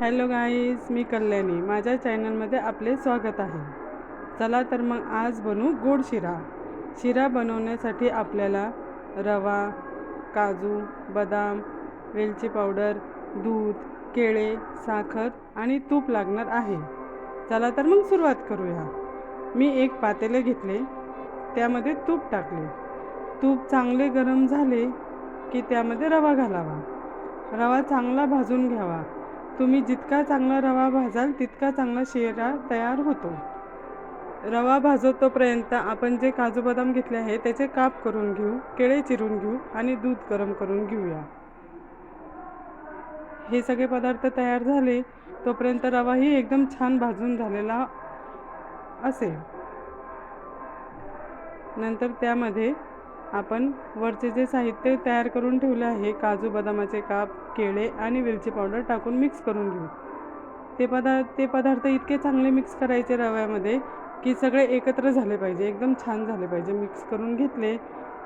Hello guys, मी कल्याणी. माझ्या चॅनलमध्ये आपले स्वागत आहे. चला तर मग आज बनवू गोड शिरा. शिरा बनवण्यासाठी आपल्याला रवा, काजू, बदाम, वेलची पावडर, दूध, केळे, साखर आणि तूप लागणार आहे. चला तर मग सुरुवात करूया. मी एक पातेले घेतले, त्यामध्ये तूप टाकले. तूप चांगले गरम झाले की त्यामध्ये रवा घालावा. रवा चांगला भाजून घ्यावा. तुम्ही जितका चांगला रवा भाजाल तितका चांगला शिरा तयार होतो. रवा भाजतोपर्यंत आपण जे काजू बदाम घेतले आहे त्याचे काप करून घेऊ, केळे चिरून घेऊ आणि दूध गरम करून घेऊया. हे सगळे पदार्थ तयार झाले तोपर्यंत रवाही एकदम छान भाजून झालेला असेल. नंतर त्यामध्ये आपण वरचे जे साहित्य तयार करून ठेवले आहे, काजू बदामाचे काप, केळे आणि वेलची पावडर टाकून मिक्स करून घेऊ. ते पदार्थ इतके चांगले मिक्स करायचे रव्यामध्ये की सगळे एकत्र झाले पाहिजे, एकदम छान झाले पाहिजे. मिक्स करून घेतले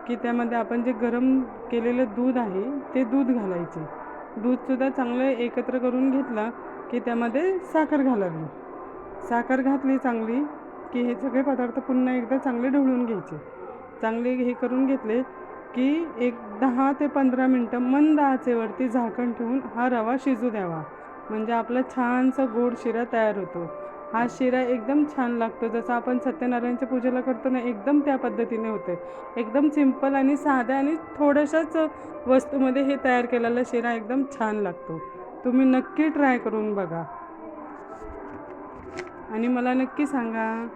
की त्यामध्ये आपण जे गरम केलेलं दूध आहे ते दूध घालायचे. दूधसुद्धा चांगलं एकत्र करून घेतलं की त्यामध्ये साखर घालावी. साखर घातली चांगली की हे सगळे पदार्थ पुन्हा एकदा चांगले ढवळून घ्यायचे. चांगले हे करून घेतले की एक 10 ते 15 मिनटं मंद आचेवरती झाकण ठेवून हा रवा शिजू द्यावा. म्हणजे आपला छानसा गोड शिरा तयार होतो. हा शिरा एकदम छान लागतो. जसं आपण सत्यनारायणच्या पूजेला करतो ना, एकदम त्या पद्धतीने होते. एकदम सिंपल आणि साध्या आणि थोड्याशाच वस्तूमध्ये हे तयार केलेला शिरा एकदम छान लागतो. तुम्ही नक्की ट्राय करून बघा आणि मला नक्की सांगा.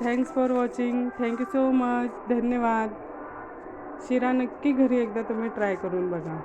Thanks for watching. Thank you so much. धन्यवाद. शिरा नक्की घरी एकदा तुम्ही ट्राय करून बघा.